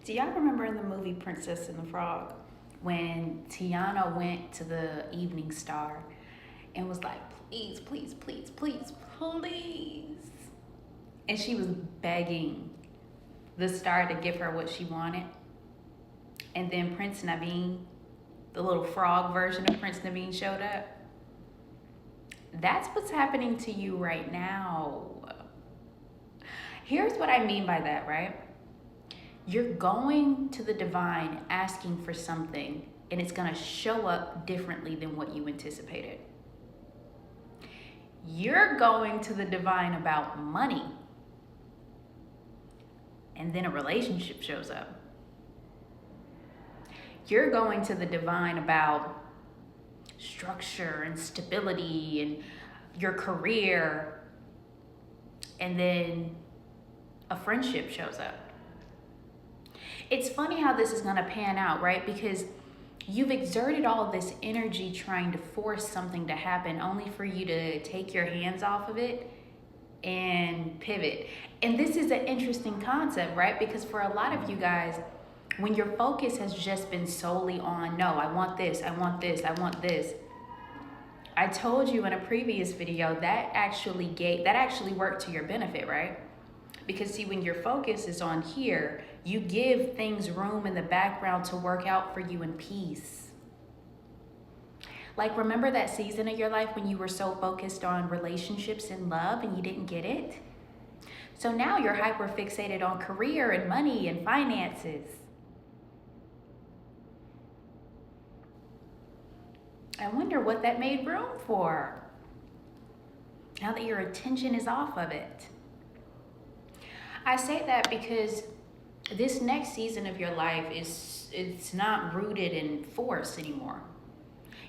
Do y'all remember in the movie Princess and the Frog when Tiana went to the Evening Star and was like, please, please, please, please, please. And she was begging the star to give her what she wanted. And then Prince Naveen, the little frog version of Prince Naveen, showed up. That's what's happening to you right now. Here's what I mean by that, right? You're going to the divine asking for something, and it's going to show up differently than what you anticipated. You're going to the divine about money, and then a relationship shows up. You're going to the divine about structure and stability and your career, and then a friendship shows up. It's funny how this is going to pan out, right? Because you've exerted all this energy trying to force something to happen only for you to take your hands off of it and pivot. And this is an interesting concept, right? Because for a lot of you guys, when your focus has just been solely on, no, I want this, I want this, I want this. I told you in a previous video that actually worked to your benefit, right? Because see, when your focus is on here, you give things room in the background to work out for you in peace. Like, remember that season of your life when you were so focused on relationships and love and you didn't get it? So now you're hyper fixated on career and money and finances. I wonder what that made room for now that your attention is off of it. I say that because this next season of your life it's not rooted in force anymore.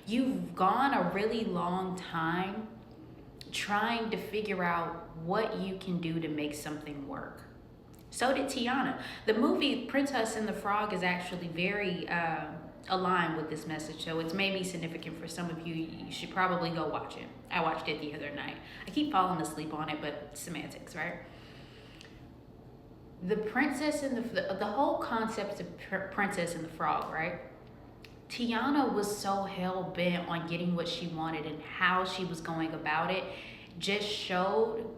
You've gone a really long time trying to figure out what you can do to make something work. So did Tiana. The movie Princess and the Frog is actually very aligned with this message, so it's maybe significant for some of you. You should probably go watch it. I watched it the other night. I keep falling asleep on it, but semantics, right? The princess and the whole concept of Princess and the Frog, right? Tiana was so hell bent on getting what she wanted, and how she was going about it just showed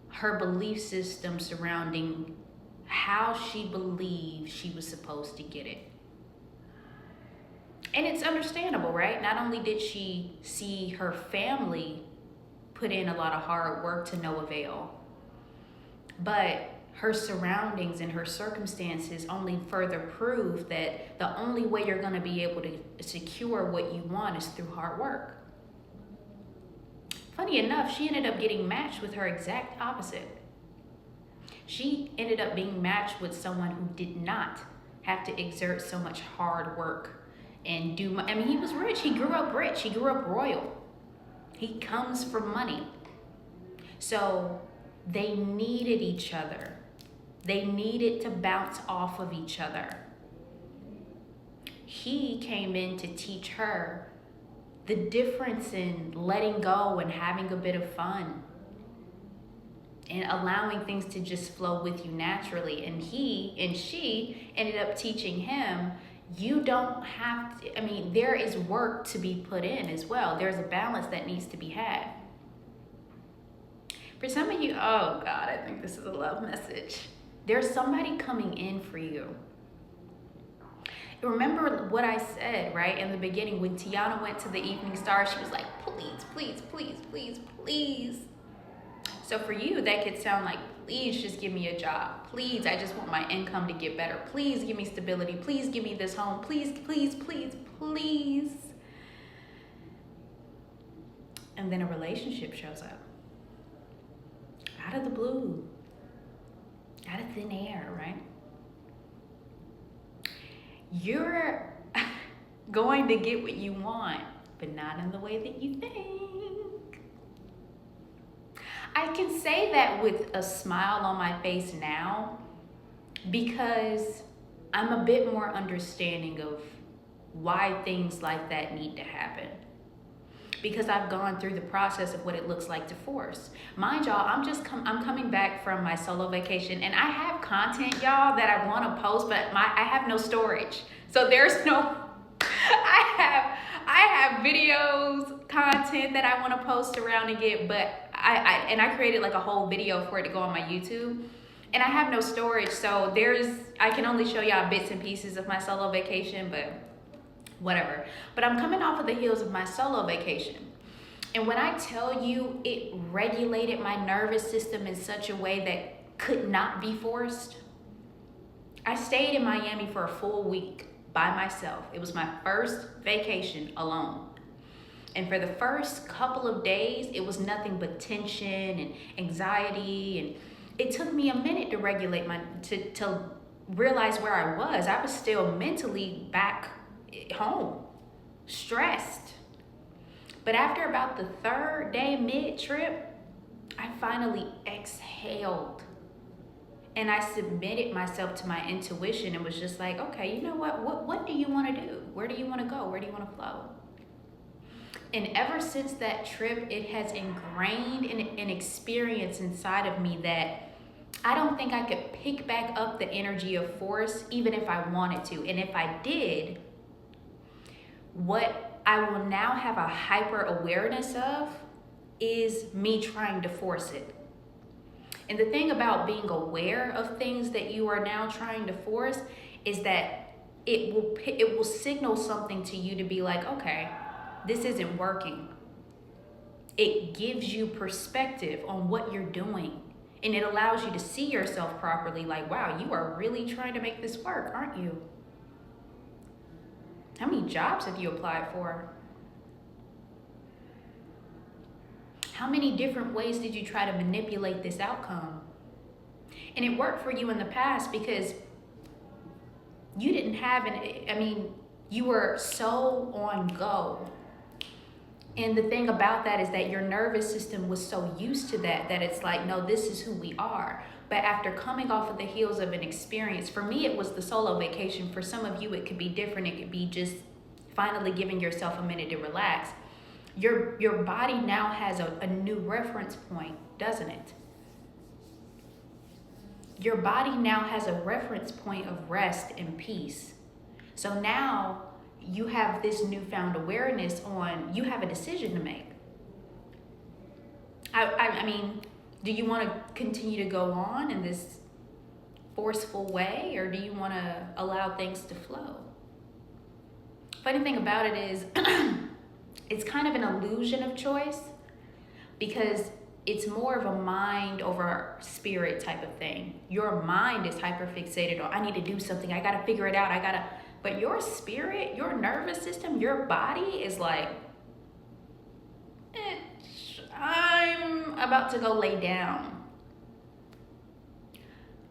her belief system surrounding how she believed she was supposed to get it. And it's understandable, right? Not only did she see her family put in a lot of hard work to no avail, but her surroundings and her circumstances only further prove that the only way you're going to be able to secure what you want is through hard work. Funny enough, she ended up getting matched with her exact opposite. She ended up being matched with someone who did not have to exert so much hard work and he was rich. He grew up rich. He grew up royal. He comes from money. So they needed each other. They needed to bounce off of each other. He came in to teach her the difference in letting go and having a bit of fun and allowing things to just flow with you naturally. And she ended up teaching him, you don't have to, there is work to be put in as well. There's a balance that needs to be had. For some of you, oh God, I think this is a love message. There's somebody coming in for you. Remember what I said, right, in the beginning when Tiana went to the Evening Star, she was like, please, please, please, please, please. So for you, that could sound like, please just give me a job. Please, I just want my income to get better. Please give me stability. Please give me this home. Please, please, please, please. And then a relationship shows up. Out of the blue. Out of thin air, right? You're going to get what you want, but not in the way that you think. I can say that with a smile on my face now because I'm a bit more understanding of why things like that need to happen. because I've gone through the process of what it looks like to force. Mind y'all, I'm coming back from my solo vacation, and I have content, y'all, that I want to post, but I have no storage. So there's no I have videos, content that I want to post around and get, but I created like a whole video for it to go on my YouTube. And I have no storage, so I can only show y'all bits and pieces of my solo vacation, but whatever. But I'm coming off of the heels of my solo vacation. And when I tell you it regulated my nervous system in such a way that could not be forced, I stayed in Miami for a full week by myself. It was my first vacation alone. And for the first couple of days, it was nothing but tension and anxiety. And it took me a minute to regulate to realize where I was. I was still mentally back home, stressed. But after about the third day mid-trip, I finally exhaled. And I submitted myself to my intuition and was just like, okay, you know what do you want to do? Where do you want to go? Where do you want to flow? And ever since that trip, it has ingrained an experience inside of me that I don't think I could pick back up the energy of force even if I wanted to. And if I did, what I will now have a hyper awareness of is me trying to force it. And the thing about being aware of things that you are now trying to force is that it will signal something to you to be like, okay, this isn't working. It gives you perspective on what you're doing. And it allows you to see yourself properly, like, wow, you are really trying to make this work, aren't you? How many jobs have you applied for? How many different ways did you try to manipulate this outcome? And it worked for you in the past because you didn't have you were so on go. And the thing about that is that your nervous system was so used to that it's like, no, this is who we are. But after coming off of the heels of an experience, for me, it was the solo vacation. For some of you, it could be different. It could be just finally giving yourself a minute to relax. Your body now has a new reference point, doesn't it? Your body now has a reference point of rest and peace. So now you have this newfound awareness on, you have a decision to make. I mean, do you want to continue to go on in this forceful way, or do you want to allow things to flow? Funny thing about it is, it's kind of an illusion of choice because it's more of a mind over spirit type of thing. Your mind is hyper fixated on, I need to do something, I got to figure it out, but your spirit, your nervous system, your body is like, I'm about to go lay down.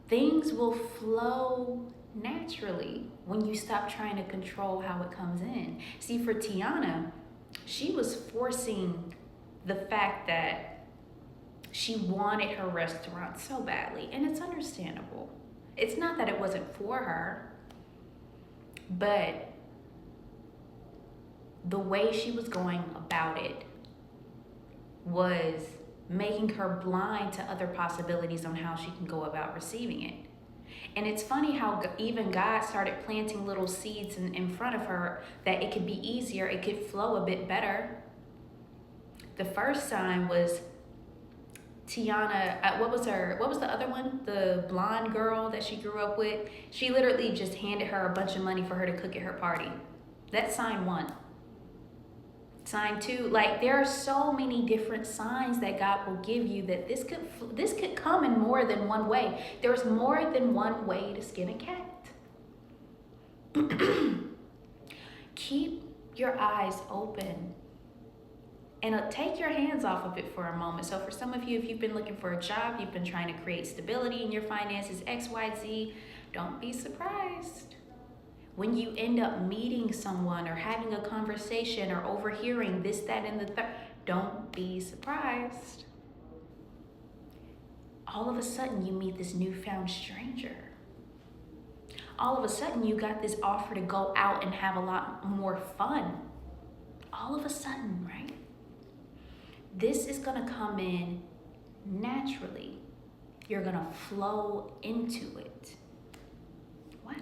Things will flow naturally when you stop trying to control how it comes in. See, for Tiana, she was forcing the fact that she wanted her restaurant so badly, and it's understandable. It's not that it wasn't for her, but the way she was going about it was making her blind to other possibilities on how she can go about receiving it. And it's funny how even God started planting little seeds in front of her that it could be easier, it could flow a bit better. The first sign was Tiana, what was the other one? The blonde girl that she grew up with. She literally just handed her a bunch of money for her to cook at her party. That's sign one. Sign two, like there are so many different signs that God will give you that this could come in more than one way. There's more than one way to skin a cat. Keep your eyes open and take your hands off of it for a moment. So for some of you, if you've been looking for a job, you've been trying to create stability in your finances, X, Y, Z, don't be surprised when you end up meeting someone or having a conversation or overhearing this, that, and the third. Don't be surprised. All of a sudden, you meet this newfound stranger. All of a sudden, you got this offer to go out and have a lot more fun. All of a sudden, right? This is going to come in naturally. You're going to flow into it. Watch.